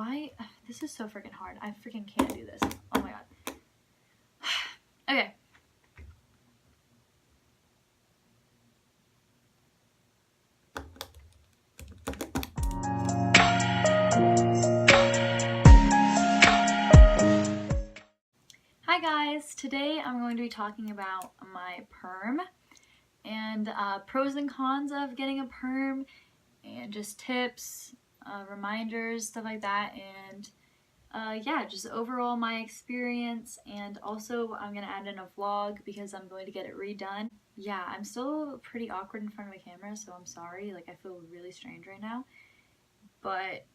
Why? This is so freaking hard. I freaking can't do this. Oh my god. Okay. Hi guys, today I'm going to be talking about my perm and pros and cons of getting a perm and just tips, reminders, stuff like that, and yeah, just overall my experience. And also I'm going to add in a vlog because I'm going to get it redone. Yeah, I'm still pretty awkward in front of my camera, so I'm sorry, like I feel really strange right now, but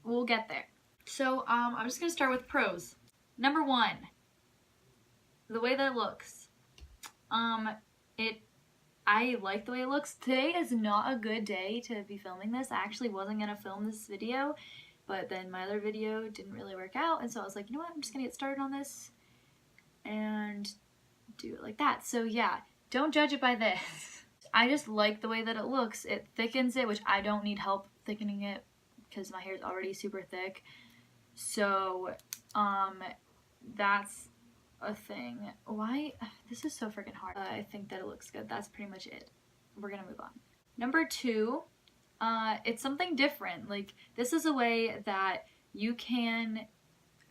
we'll get there. So I'm just going to start with pros. Number one, the way that it looks. I like the way it looks. Today is not a good day to be filming this. I actually wasn't gonna film this video, but then my other video didn't really work out, and so I was like, you know what, I'm just gonna get started on this and do it like that. So yeah, don't judge it by this. I just like the way that it looks. It thickens it, which I don't need help thickening it because my hair is already super thick. So that's a thing. Why? This is so freaking hard. I think that it looks good. That's pretty much it. We're gonna move on. Number two, it's something different. Like, this is a way that you can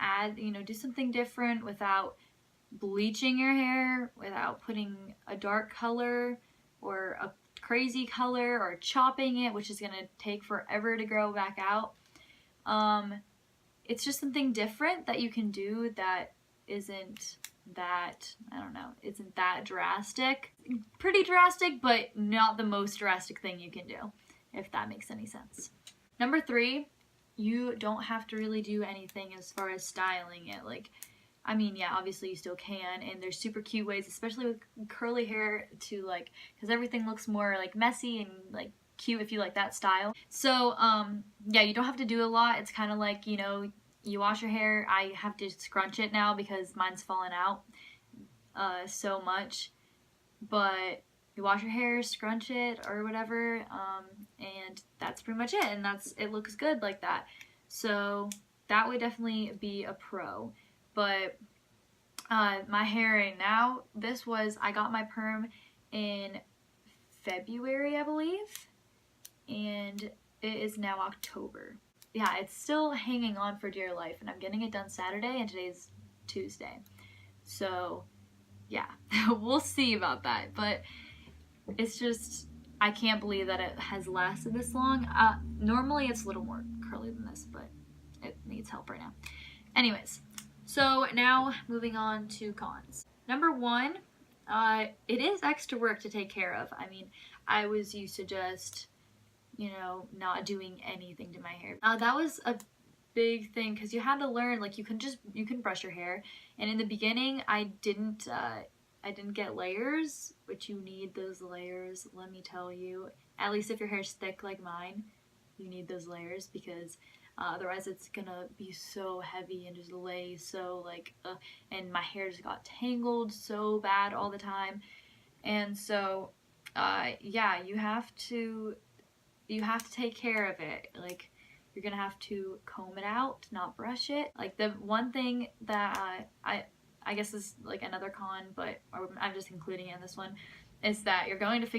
add, do something different without bleaching your hair, without putting a dark color or a crazy color or chopping it, which is gonna take forever to grow back out. It's just something different that you can do that isn't that, I don't know, isn't that drastic. Pretty drastic, but not the most drastic thing you can do, if that makes any sense. Number three, you don't have to really do anything as far as styling it. Like, I mean, yeah, obviously you still can, and there's super cute ways, especially with curly hair, to like, because everything looks more like messy and like cute if you like that style. So yeah, you don't have to do a lot. It's kind of like, you wash your hair. I have to scrunch it now because mine's fallen out so much, but you wash your hair, scrunch it or whatever, and that's pretty much it, and it looks good like that. So that would definitely be a pro. But my hair right now, I got my perm in February, I believe, and it is now October. Yeah, it's still hanging on for dear life, and I'm getting it done Saturday, and today's Tuesday. So yeah, we'll see about that, but it's just, I can't believe that it has lasted this long. Normally it's a little more curly than this, but it needs help right now. Anyways, so now moving on to cons. Number one, it is extra work to take care of. I mean, I was used to just, not doing anything to my hair. That was a big thing because you had to learn, like, you can brush your hair, and in the beginning I didn't get layers, which you need those layers, let me tell you. At least if your hair's thick like mine, you need those layers, because otherwise it's gonna be so heavy and just lay so like and my hair just got tangled so bad all the time. And so yeah, you have to take care of it. Like, you're gonna have to comb it out, not brush it. Like, the one thing that I guess is like another con, but I'm just including it in this one, is that you're going to have to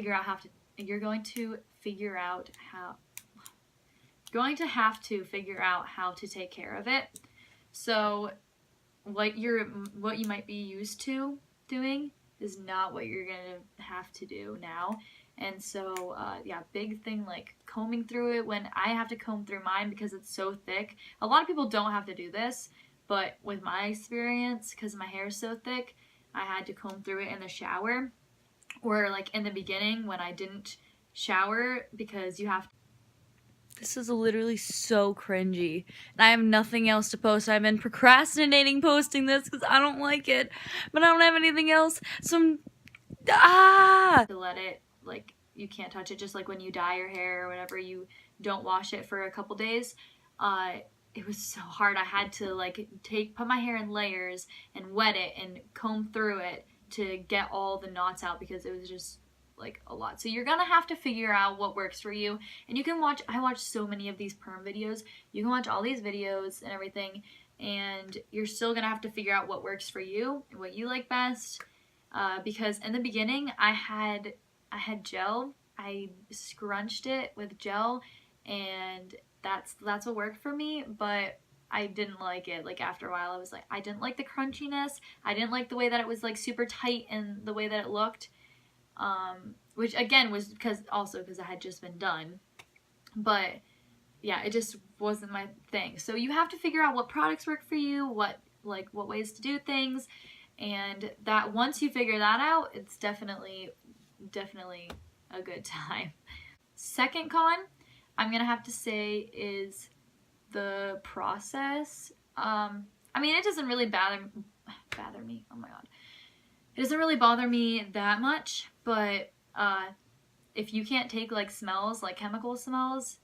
figure out how to take care of it. So what you might be used to doing is not what you're gonna have to do now. And so yeah, big thing, like combing through it. When I have to comb through mine because it's so thick, a lot of people don't have to do this, but with my experience, because my hair is so thick, I had to comb through it in the shower, or like in the beginning when I didn't shower, because you have to. This is literally so cringy, and I have nothing else to post. I've been procrastinating posting this because I don't like it, but I don't have anything else, so to let it, like, you can't touch it. Just like when you dye your hair or whatever, you don't wash it for a couple days. It was so hard. I had to like put my hair in layers and wet it and comb through it to get all the knots out, because it was just like a lot. So you're gonna have to figure out what works for you. And you can watch, I watch so many of these perm videos. You can watch all these videos and everything, and you're still gonna have to figure out what works for you and what you like best. Because in the beginning I had gel. I scrunched it with gel, and that's what worked for me, but I didn't like it. Like after a while I was like, I didn't like the crunchiness. I didn't like the way that it was like super tight and the way that it looked. Which again was because I had just been done. But yeah, it just wasn't my thing. So you have to figure out what products work for you, what ways to do things, and that once you figure that out, it's definitely a good time. Second con, I'm gonna have to say, is the process. I mean, it doesn't really bother me. Oh my god. It doesn't really bother me that much, but if you can't take like smells, like chemical smells,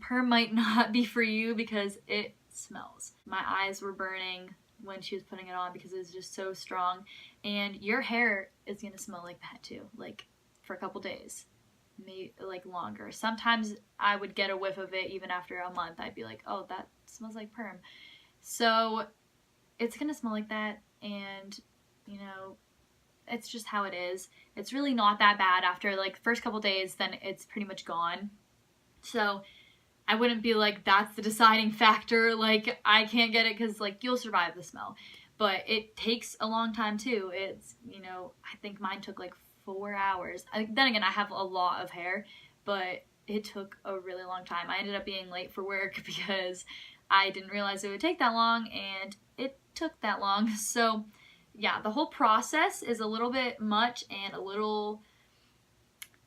perm might not be for you because it smells. My eyes were burning when she was putting it on because it was just so strong, and your hair is gonna smell like that too, like for a couple days, maybe like longer. Sometimes I would get a whiff of it even after a month. I'd be like, oh, that smells like perm. So it's gonna smell like that, and you know, it's just how it is. It's really not that bad after like first couple days, then it's pretty much gone. So I wouldn't be like, that's the deciding factor, like I can't get it, because like you'll survive the smell. But it takes a long time too. It's, you know, I think mine took like 4 hours. Then again, I have a lot of hair, but it took a really long time. I ended up being late for work because I didn't realize it would take that long, and it took that long. So yeah, the whole process is a little bit much and a little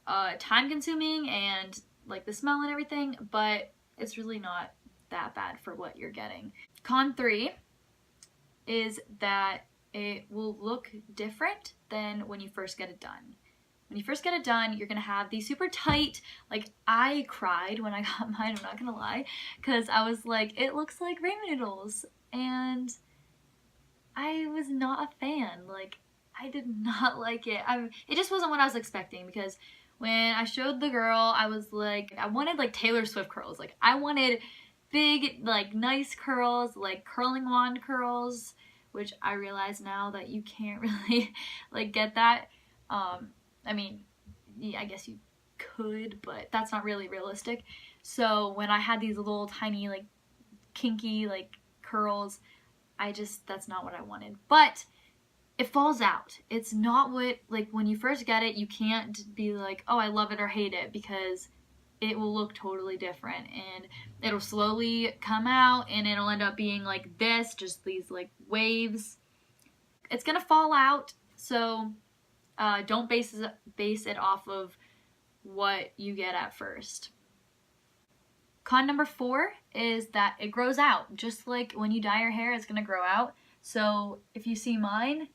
time consuming, and like the smell and everything, but it's really not that bad for what you're getting. Con 3 is that it will look different than when you first get it done. When you first get it done, you're gonna have these super tight, like I cried when I got mine, I'm not gonna lie, because I was like, it looks like ramen noodles, and I was not a fan. Like, I did not like it. It just wasn't what I was expecting, because when I showed the girl, I was like, I wanted like Taylor Swift curls. Like I wanted big, like nice curls, like curling wand curls, which I realize now that you can't really like get that. I mean, yeah, I guess you could, but that's not really realistic. So when I had these little tiny like kinky like curls, that's not what I wanted. But it falls out. It's not what, like when you first get it, you can't be like, oh, I love it or hate it, because it will look totally different, and it'll slowly come out, and it'll end up being like this, just these like waves. It's gonna fall out, so don't base it off of what you get at first. Con number 4 is that it grows out. Just like when you dye your hair, it's gonna grow out. So if you see mine,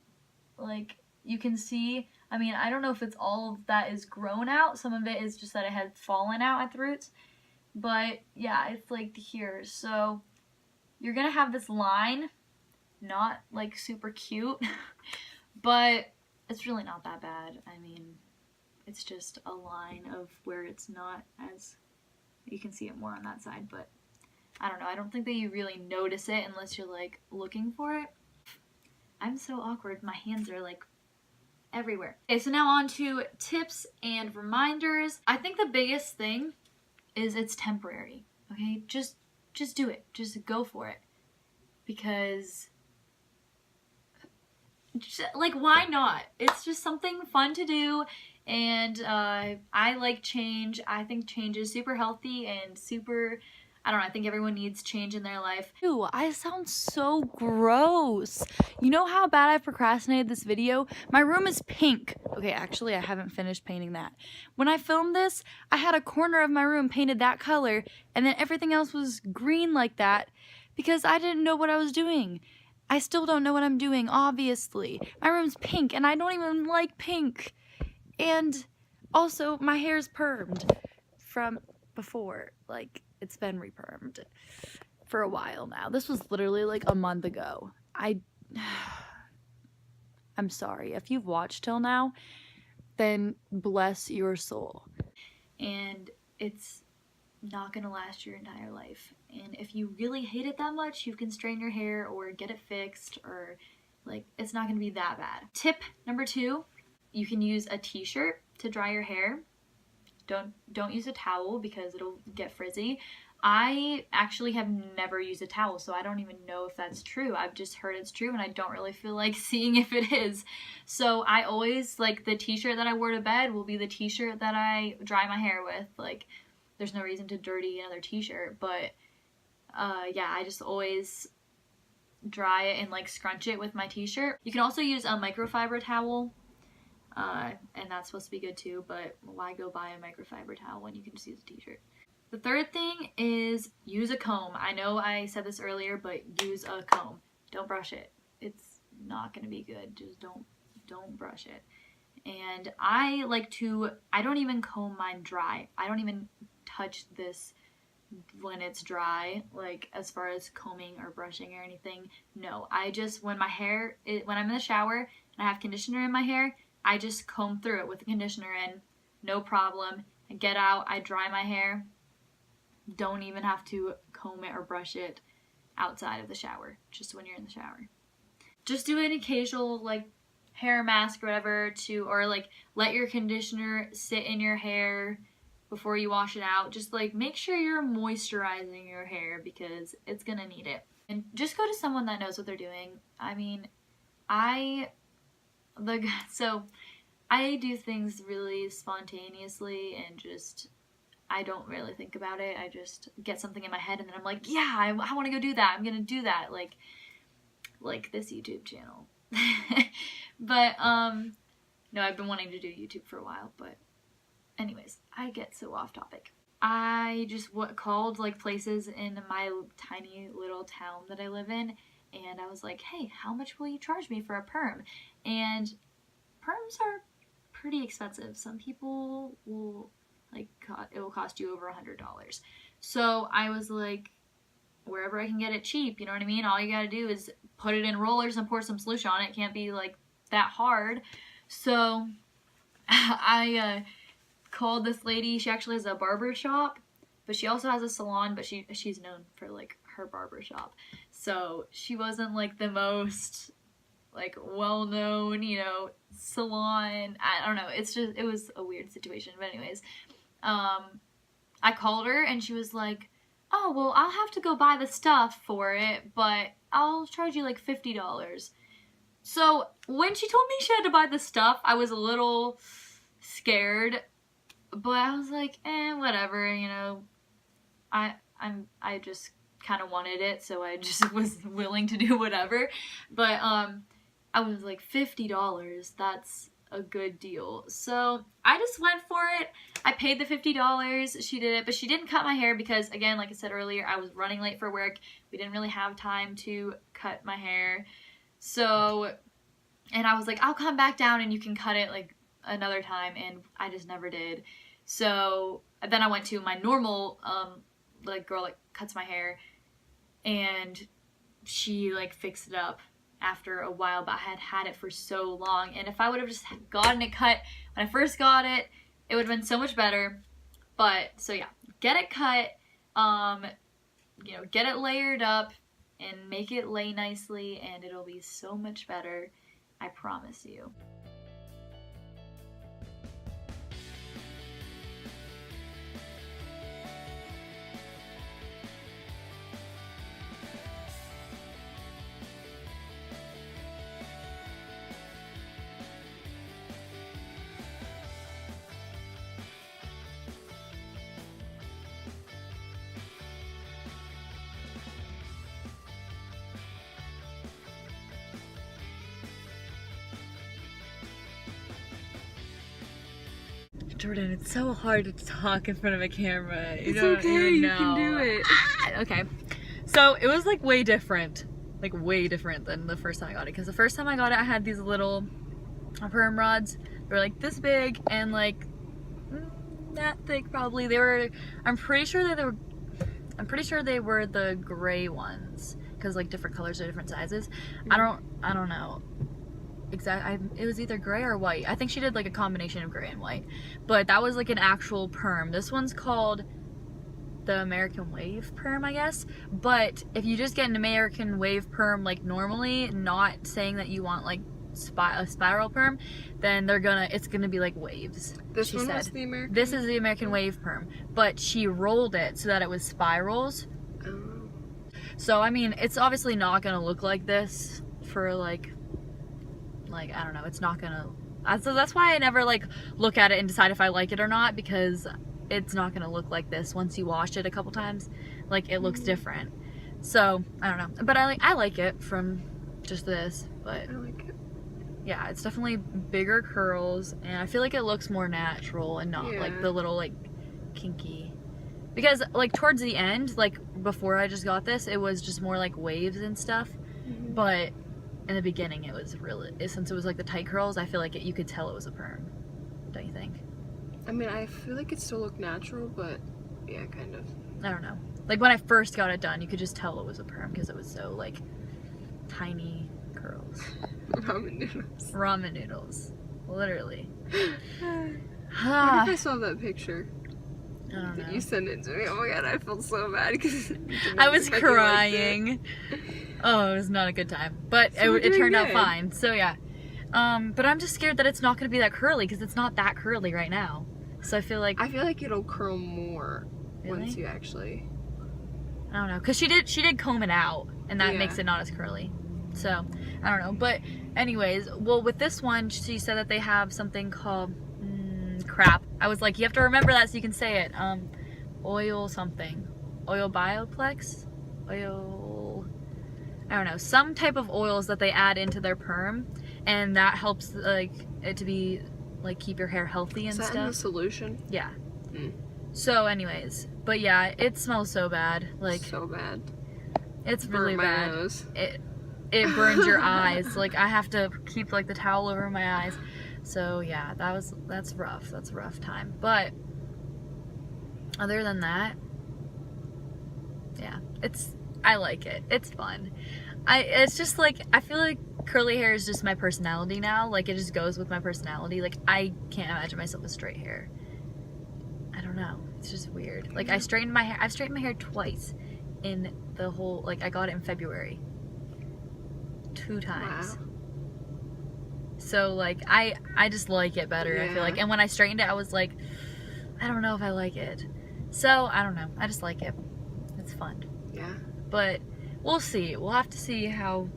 like you can see, I mean, I don't know if it's all of that is grown out. Some of it is just that it had fallen out at the roots. But yeah, it's like here. So you're gonna have this line, not like super cute, but it's really not that bad. I mean, it's just a line of where it's not as, you can see it more on that side, but I don't know. I don't think that you really notice it unless you're like looking for it. I'm so awkward. My hands are like everywhere. Okay, so now on to tips and reminders. I think the biggest thing is it's temporary. Okay, just do it. Just go for it, because like, why not? It's just something fun to do, and I like change. I think change is super healthy and super, I don't know, I think everyone needs change in their life. Ew, I sound so gross. You know how bad I've procrastinated this video? My room is pink. Okay, actually, I haven't finished painting that. When I filmed this, I had a corner of my room painted that color, and then everything else was green like that, because I didn't know what I was doing. I still don't know what I'm doing, obviously. My room's pink, and I don't even like pink. And also, my hair's permed from before. Like, it's been repermed for a while now. This was literally like a month ago. I'm sorry. If you've watched till now, then bless your soul. And it's not gonna last your entire life. And if you really hate it that much, you can straighten your hair or get it fixed, or like, it's not gonna be that bad. Tip number 2, you can use a t-shirt to dry your hair. Don't use a towel because it'll get frizzy. I actually have never used a towel, so I don't even know if that's true. I've just heard it's true, and I don't really feel like seeing if it is. So I always, like, the t-shirt that I wear to bed will be the t-shirt that I dry my hair with. Like, there's no reason to dirty another t-shirt, but yeah, I just always dry it and like scrunch it with my t-shirt. You can also use a microfiber towel, and that's supposed to be good too, but why go buy a microfiber towel when you can just use a t-shirt? The third thing is use a comb. I know I said this earlier, but use a comb. Don't brush it. It's not gonna be good. Just don't brush it. And I don't even comb mine dry. I don't even touch this when it's dry, like as far as combing or brushing or anything. No, I just, when I'm in the shower and I have conditioner in my hair, I just comb through it with the conditioner in, no problem. I get out, I dry my hair. Don't even have to comb it or brush it outside of the shower, just when you're in the shower. Just do an occasional like hair mask or whatever or like let your conditioner sit in your hair before you wash it out. Just like make sure you're moisturizing your hair because it's gonna need it. And just go to someone that knows what they're doing. I mean, I do things really spontaneously and just, I don't really think about it. I just get something in my head and then I'm like, yeah, I want to go do that. I'm gonna do that, like this YouTube channel. But no, I've been wanting to do YouTube for a while, but anyways, I get so off topic. I just called like places in my tiny little town that I live in, and I was like, hey, how much will you charge me for a perm? And perms are pretty expensive. Some people will it will cost you over $100. So I was like, wherever I can get it cheap, you know what I mean? All you gotta do is put it in rollers and pour some solution on it. It can't be like that hard. So I called this lady. She actually has a barber shop, but she also has a salon, but she's known for like her barber shop. So she wasn't like the most like well-known, you know, salon. I don't know. It was a weird situation. But anyways, I called her and she was like, oh, well, I'll have to go buy the stuff for it, but I'll charge you like $50. So when she told me she had to buy the stuff, I was a little scared, but I was like, whatever, you know, I just kind of wanted it, so I just was willing to do whatever. But I was like, $50, that's a good deal. So I just went for it. I paid the $50. She did it, but she didn't cut my hair because, again, like I said earlier, I was running late for work. We didn't really have time to cut my hair. So, and I was like, I'll come back down and you can cut it like another time, and I just never did. So then I went to my normal like girl that cuts my hair, and she like fixed it up after a while, but I had had it for so long, and if I would have just gotten it cut when I first got it, it would have been so much better. But so yeah, get it cut, you know, get it layered up and make it lay nicely, and it'll be so much better, I promise you. Jordan, it's so hard to talk in front of a camera. You It's don't okay, even you know. can do it. Okay, so it was like way different than the first time I got it. Because the first time I got it, I had these little perm rods. They were like this big and like that thick probably. I'm pretty sure they were the gray ones, because like different colors are different sizes. I don't know. it was either gray or white. I think she did like a combination of gray and white, but that was like an actual perm. This one's called the American Wave perm, I guess. But if you just get an American Wave perm like normally, not saying that you want like a spiral perm, then it's gonna be like waves. This one was the American? This is the American Wave perm, but she rolled it so that it was spirals. Oh. So I mean, it's obviously not gonna look like this for like I don't know, it's not gonna, so that's why I never like look at it and decide if I like it or not, because it's not gonna look like this once you wash it a couple times. Like, it looks different. So I don't know, but I like it from just this. But I like it. Yeah, it's definitely bigger curls, and I feel like it looks more natural and not like the little like kinky, because like towards the end, like before I just got this, it was just more like waves and stuff. But in the beginning, it was really, since it was like the tight curls, I feel like you could tell it was a perm. Don't you think? I mean, I feel like it still looked natural, but yeah, kind of. I don't know. Like when I first got it done, you could just tell it was a perm because it was so like tiny curls. Ramen noodles. Ramen noodles. Literally. What if I saw that picture? I don't know. You sent it to me. Oh my god, I felt so bad because I was crying. Oh, it was not a good time. But so it turned out fine. So yeah. But I'm just scared that it's not going to be that curly because it's not that curly right now. So I feel like it'll curl more once you actually. I don't know, because she did comb it out, and that makes it not as curly. So I don't know. But anyways, well, with this one, she said that they have something called crap. I was like, you have to remember that so you can say it. Oil something, oil bioplex, oil. I don't know, some type of oils that they add into their perm, and that helps like it to be like keep your hair healthy and stuff. Is that in the solution? Yeah. So anyways, but yeah, it smells so bad. Like so bad. It's really bad. Nose. It burns your eyes. Like I have to keep like the towel over my eyes. So yeah, that's rough. That's a rough time. But other than that, yeah, I like it. It's fun. It's just like, I feel like curly hair is just my personality now. Like, it just goes with my personality. Like, I can't imagine myself with straight hair. I don't know. It's just weird. Like, I've straightened my hair twice in the whole, like, I got it in February. 2 times. Wow. So, like, I just like it better, I feel like. And when I straightened it, I was like, I don't know if I like it. So, I don't know. I just like it. It's fun. Yeah. But we'll see. We'll have to see how,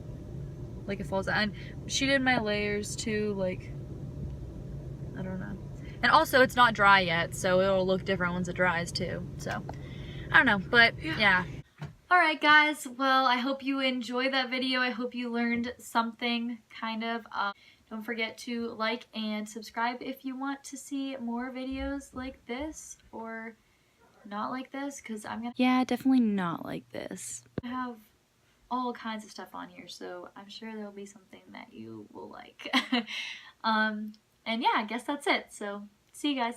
like, it falls out. And she did my layers too, like, I don't know. And also, it's not dry yet, so it'll look different once it dries too. So, I don't know, but yeah. Alright guys, well, I hope you enjoyed that video. I hope you learned something, kind of. Don't forget to like and subscribe if you want to see more videos like this, or not like this, because I'm gonna... Yeah, definitely not like this. I have all kinds of stuff on here, so I'm sure there'll be something that you will like. And yeah, I guess that's it. So, see you guys.